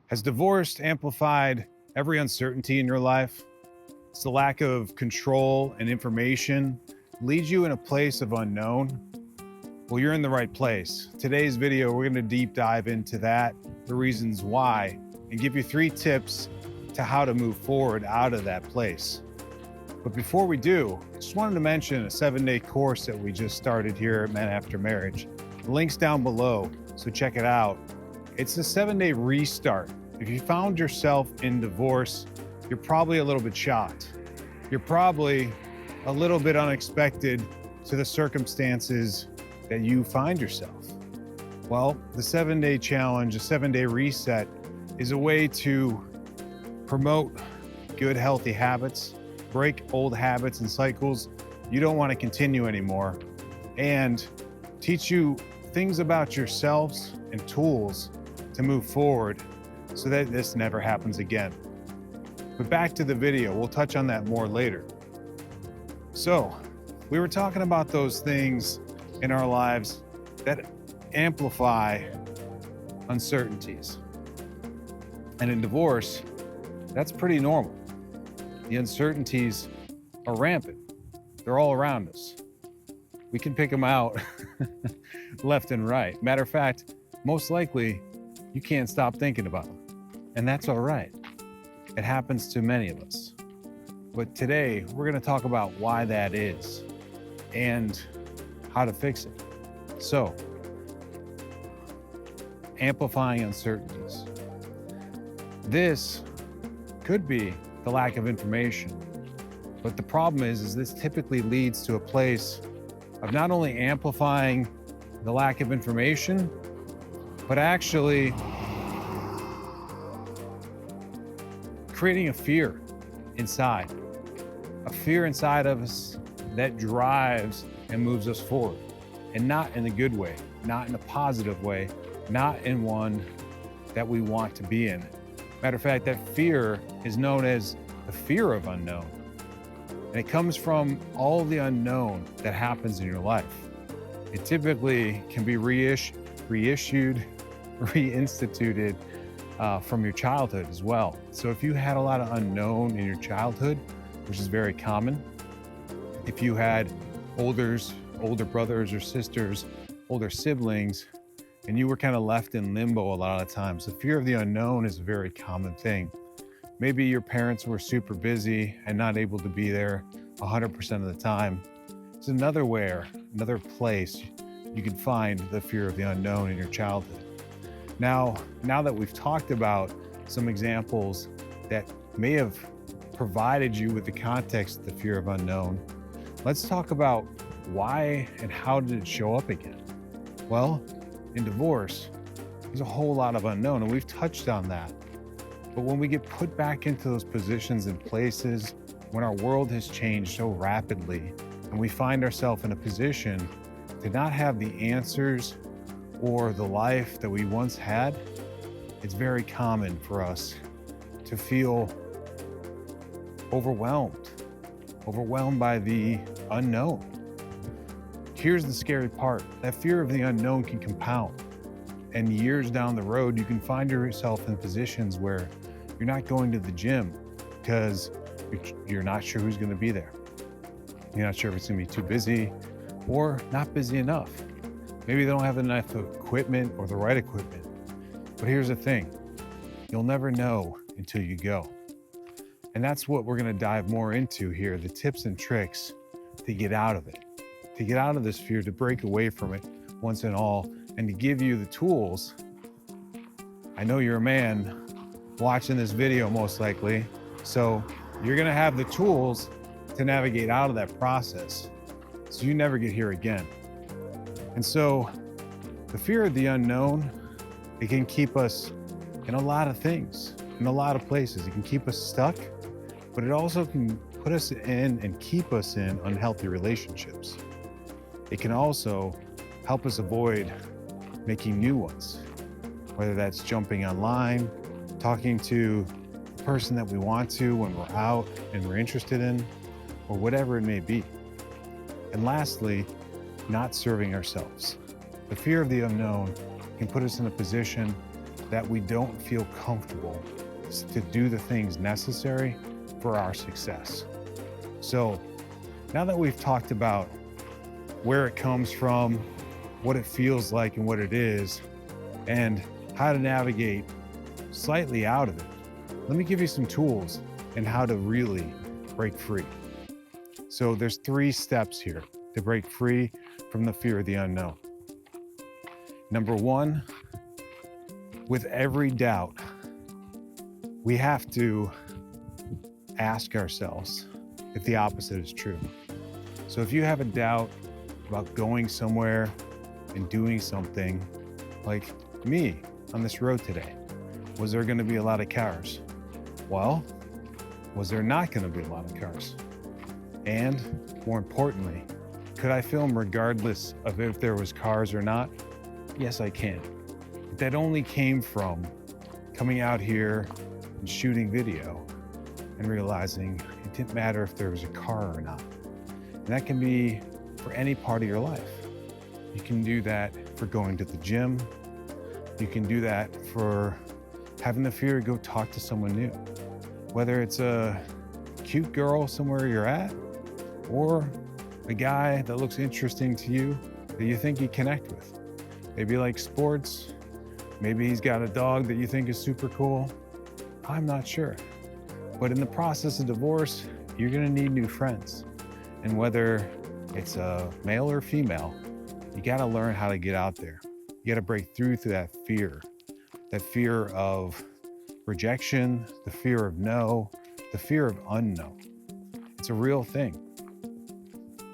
Has divorce amplified every uncertainty in your life? Does the lack of control and information lead you in a place of unknown? Well, you're in the right place. Today's video, we're going to deep dive into that, the reasons why, and give you 3 tips to how to move forward out of that place. But before we do, I just wanted to mention a 7-day course that we just started here at Men After Marriage. The link's down below, so check it out. It's a 7-day restart. If you found yourself in divorce, you're probably a little bit shocked. You're probably a little bit unexpected to the circumstances that you find yourself. Well, the 7-day challenge, a 7-day reset, is a way to promote good, healthy habits, break old habits and cycles you don't want to continue anymore, and teach you things about yourselves and tools to move forward so that this never happens again. But back to the video, we'll touch on that more later. So, we were talking about those things in our lives that amplify uncertainties. And in divorce, that's pretty normal. The uncertainties are rampant. They're all around us. We can pick them out left and right. Matter of fact, most likely, you can't stop thinking about them. And that's all right. It happens to many of us. But today, we're going to talk about why that is and how to fix it. So, amplifying uncertainties. This could be the lack of information. But the problem is this typically leads to a place of not only amplifying the lack of information, but actually creating a fear inside of us that drives and moves us forward, and not in a good way, not in a positive way, not in one that we want to be in. Matter of fact, that fear is known as the fear of unknown. And it comes from all the unknown that happens in your life. It typically can be reissued, reinstituted from your childhood as well. So if you had a lot of unknown in your childhood, which is very common, if you had older brothers or sisters, older siblings, and you were kind of left in limbo a lot of times, the fear of the unknown is a very common thing. Maybe your parents were super busy and not able to be there 100% of the time. It's another place you can find the fear of the unknown in your childhood. Now that we've talked about some examples that may have provided you with the context of the fear of unknown, let's talk about why and how did it show up again? Well, in divorce, there's a whole lot of unknown, and we've touched on that. But when we get put back into those positions and places, when our world has changed so rapidly, and we find ourselves in a position to not have the answers or the life that we once had, it's very common for us to feel overwhelmed by the unknown. Here's the scary part. That fear of the unknown can compound. And years down the road, you can find yourself in positions where you're not going to the gym because you're not sure who's going to be there. You're not sure if it's going to be too busy or not busy enough. Maybe they don't have enough equipment or the right equipment. But here's the thing. You'll never know until you go. And that's what we're going to dive more into here, the tips and tricks to get out of it, to get out of this fear, to break away from it once and all, and to give you the tools. I know you're a man watching this video most likely, so you're going to have the tools to navigate out of that process so you never get here again. And so the fear of the unknown, it can keep us in a lot of things, in a lot of places. It can keep us stuck, but it also can put us in and keep us in unhealthy relationships. It can also help us avoid making new ones, whether that's jumping online, talking to the person that we want to when we're out and we're interested in, or whatever it may be. And lastly, not serving ourselves. The fear of the unknown can put us in a position that we don't feel comfortable to do the things necessary for our success. So now that we've talked about where it comes from, what it feels like and what it is, and how to navigate slightly out of it, let me give you some tools and how to really break free. So there's 3 steps here to break free from the fear of the unknown. Number 1, with every doubt, we have to ask ourselves if the opposite is true. So if you have a doubt about going somewhere and doing something, like me on this road today, was there going to be a lot of cars? Well, was there not going to be a lot of cars? And more importantly, could I film regardless of if there was cars or not? Yes, I can. But that only came from coming out here and shooting video and realizing it didn't matter if there was a car or not. And that can be for any part of your life. You can do that for going to the gym. You can do that for having the fear to go talk to someone new. Whether it's a cute girl somewhere you're at, or a guy that looks interesting to you that you think you connect with. Maybe like sports, maybe he's got a dog that you think is super cool. I'm not sure. But in the process of divorce, you're gonna need new friends. And whether it's a male or female, you gotta learn how to get out there. You gotta break through that fear of rejection, the fear of no, the fear of unknown. It's a real thing.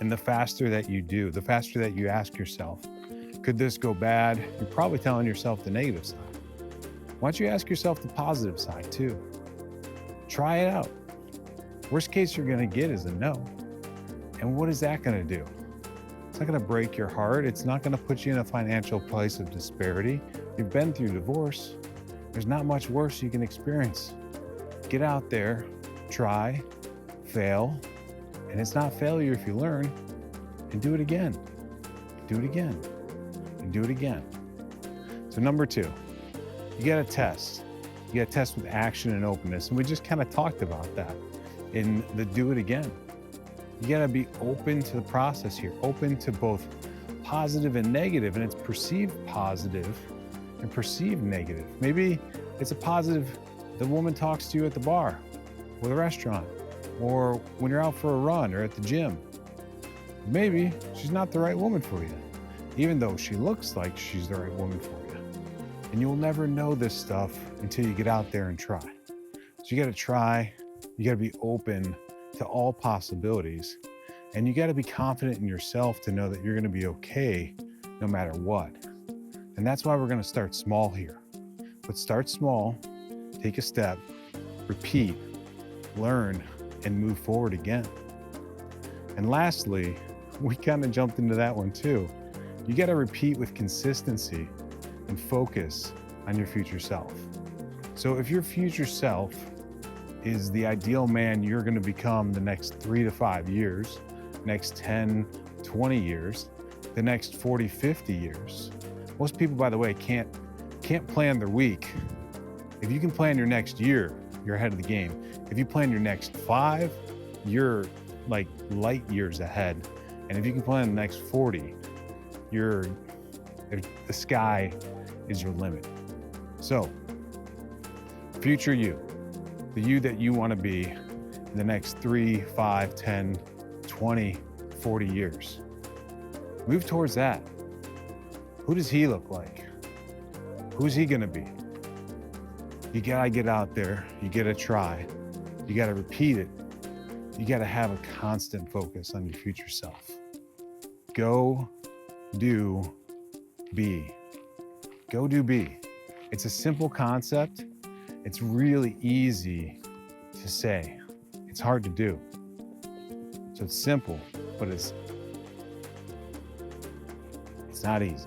And the faster that you do, the faster that you ask yourself, could this go bad? You're probably telling yourself the negative side. Why don't you ask yourself the positive side too? Try it out. Worst case you're gonna get is a no. And what is that gonna do? It's not gonna break your heart. It's not gonna put you in a financial place of disparity. You've been through divorce. There's not much worse you can experience. Get out there, try, fail, and it's not failure if you learn, and do it again, do it again, and do it again. So number 2, you gotta test. You gotta test with action and openness. And we just kind of talked about that in the do it again. You gotta be open to the process here, open to both positive and negative, and it's perceived positive and perceived negative. Maybe it's a positive, the woman talks to you at the bar or the restaurant, or when you're out for a run or at the gym. Maybe she's not the right woman for you, even though she looks like she's the right woman for you. And you'll never know this stuff until you get out there and try. So you gotta try, you gotta be open to all possibilities, and you gotta be confident in yourself to know that you're gonna be okay no matter what. And that's why we're gonna start small here. But start small, take a step, repeat, learn, and move forward again. And lastly, we kind of jumped into that one too. You got to repeat with consistency and focus on your future self. So if your future self is the ideal man you're going to become the next 3 to 5 years, next 10, 20 years, the next 40, 50 years. Most people, by the way, can't plan their week. If you can plan your next year, you're ahead of the game. If you plan your next 5, you're like light years ahead. And if you can plan the next 40, the sky is your limit. So, future you, the you that you want to be in the next 3, 5, 10, 20, 40 years. Move towards that. Who does he look like? Who's he going to be? You gotta get out there, you gotta try, you gotta repeat it, you gotta have a constant focus on your future self. Go, do, be. Go, do, be. It's a simple concept. It's really easy to say. It's hard to do. So it's simple, but it's not easy.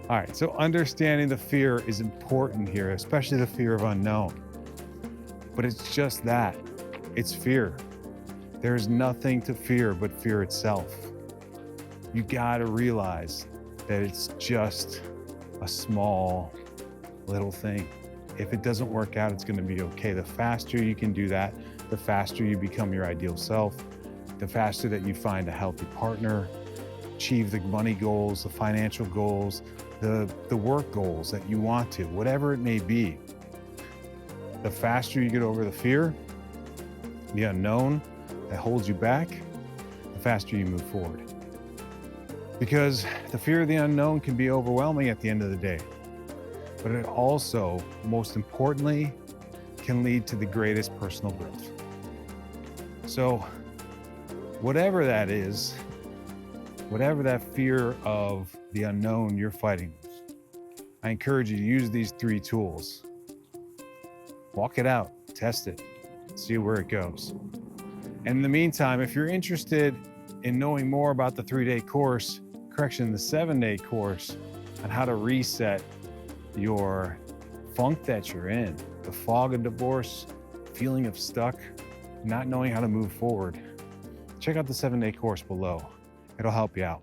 All right, so understanding the fear is important here, especially the fear of unknown. But it's just that, it's fear. There's nothing to fear but fear itself. You gotta realize that it's just a small little thing. If it doesn't work out, it's going to be okay. The faster you can do that, the faster you become your ideal self, the faster that you find a healthy partner, achieve the money goals, the financial goals, the work goals that you want to, whatever it may be. The faster you get over the fear, the unknown that holds you back, the faster you move forward. Because the fear of the unknown can be overwhelming at the end of the day, but it also, most importantly, can lead to the greatest personal growth. So whatever that is, whatever that fear of the unknown you're fighting with, I encourage you to use these 3 tools. Walk it out, test it, see where it goes. And in the meantime, if you're interested in knowing more about the 3-day course, the 7-day course on how to reset your funk that you're in, the fog of divorce, feeling of stuck, not knowing how to move forward, check out the 7-day course below. It'll help you out.